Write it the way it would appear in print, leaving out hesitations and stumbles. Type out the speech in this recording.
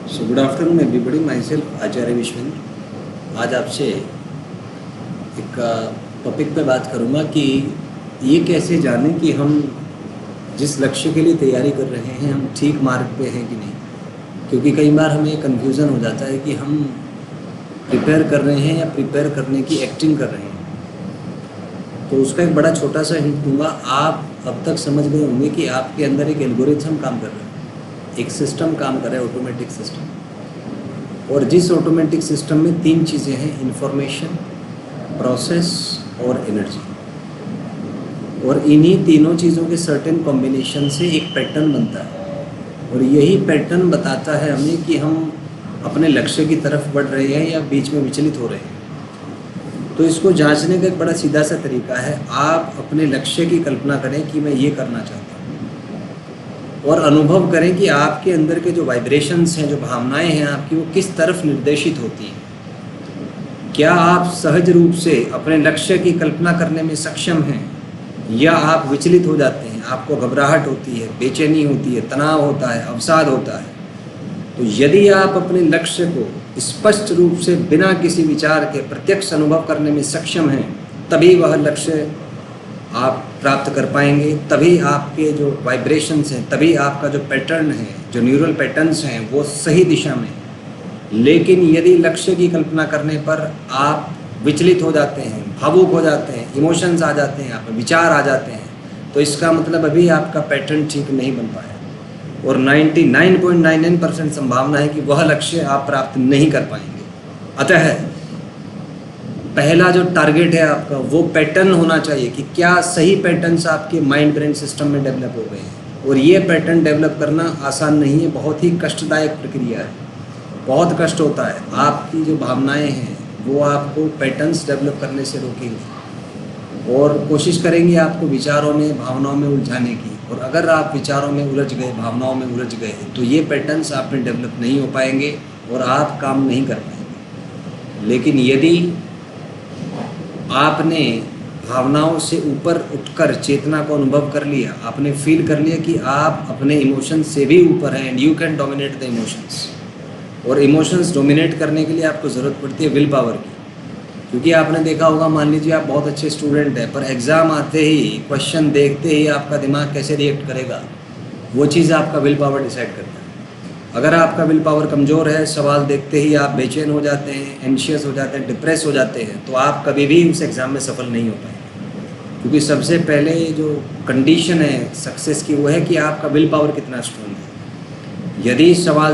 सो good afternoon everybody, माई सेल्फ आचार्य विश्वेंद्र। आज आपसे एक टॉपिक पे बात करूँगा कि ये कैसे जानें कि हम जिस लक्ष्य के लिए तैयारी कर रहे हैं हम ठीक मार्ग पे हैं कि नहीं। क्योंकि कई बार हमें कन्फ्यूज़न हो जाता है कि हम प्रिपेयर कर रहे हैं या प्रिपेयर करने की एक्टिंग कर रहे हैं। तो उसका एक बड़ा छोटा सा हिंट दूंगा। आप अब तक समझ गए होंगे कि आपके अंदर एक एल्गोरिथम काम कर रहा है, एक सिस्टम काम कर रहा है, ऑटोमेटिक सिस्टम। और जिस ऑटोमेटिक सिस्टम में तीन चीज़ें हैं, इंफॉर्मेशन, प्रोसेस और एनर्जी। और इन्हीं तीनों चीज़ों के सर्टेन कॉम्बिनेशन से एक पैटर्न बनता है, और यही पैटर्न बताता है हमें कि हम अपने लक्ष्य की तरफ बढ़ रहे हैं या बीच में विचलित हो रहे हैं। तो इसको जांचने का एक बड़ा सीधा सा तरीका है, आप अपने लक्ष्य की कल्पना करें कि मैं ये करना चाहता हूँ, और अनुभव करें कि आपके अंदर के जो वाइब्रेशंस हैं, जो भावनाएं हैं आपकी, वो किस तरफ निर्देशित होती हैं। क्या आप सहज रूप से अपने लक्ष्य की कल्पना करने में सक्षम हैं, या आप विचलित हो जाते हैं, आपको घबराहट होती है, बेचैनी होती है, तनाव होता है, अवसाद होता है। तो यदि आप अपने लक्ष्य को स्पष्ट रूप से बिना किसी विचार के प्रत्यक्ष अनुभव करने में सक्षम हैं, तभी वह लक्ष्य आप प्राप्त कर पाएंगे। तभी आपके जो वाइब्रेशंस हैं, तभी आपका जो पैटर्न है, जो न्यूरल पैटर्न्स हैं, वो सही दिशा में। लेकिन यदि लक्ष्य की कल्पना करने पर आप विचलित हो जाते हैं, भावुक हो जाते हैं, इमोशंस आ जाते हैं, आप विचार आ जाते हैं, तो इसका मतलब अभी आपका पैटर्न ठीक नहीं बन पाया, और 99.99% संभावना है कि वह लक्ष्य आप प्राप्त नहीं कर पाएंगे। अतः पहला जो टारगेट है आपका, वो पैटर्न होना चाहिए कि क्या सही पैटर्न्स आपके माइंड ब्रेन सिस्टम में डेवलप हो गए हैं। और ये पैटर्न डेवलप करना आसान नहीं है, बहुत ही कष्टदायक प्रक्रिया है, बहुत कष्ट होता है। आपकी जो भावनाएं हैं वो आपको पैटर्न्स डेवलप करने से रोकेंगी और कोशिश करेंगे आपको विचारों में, भावनाओं में उलझाने की। और अगर आप विचारों में उलझ गए, भावनाओं में उलझ गए, तो ये पैटर्न्स आप में डेवलप नहीं हो पाएंगे और आप काम नहीं कर पाएंगे। लेकिन यदि आपने भावनाओं से ऊपर उठकर चेतना को अनुभव कर लिया, आपने फील कर लिया कि आप अपने इमोशंस से भी ऊपर हैं, and you can dominate the emotions. और इमोशंस डोमिनेट करने के लिए आपको ज़रूरत पड़ती है विल पावर की। क्योंकि आपने देखा होगा, मान लीजिए आप बहुत अच्छे स्टूडेंट हैं, पर एग्ज़ाम आते ही, क्वेश्चन देखते ही आपका दिमाग कैसे रिएक्ट करेगा, वो चीज़ आपका विल पावर डिसाइड करता है। अगर आपका विल पावर कमज़ोर है, सवाल देखते ही आप बेचैन हो जाते हैं, एंशियस हो जाते हैं, डिप्रेस हो जाते हैं, तो आप कभी भी उस एग्ज़ाम में सफल नहीं हो पाएंगे। क्योंकि सबसे पहले जो कंडीशन है सक्सेस की, वो है कि आपका विल पावर कितना स्ट्रॉन्ग है। यदि सवाल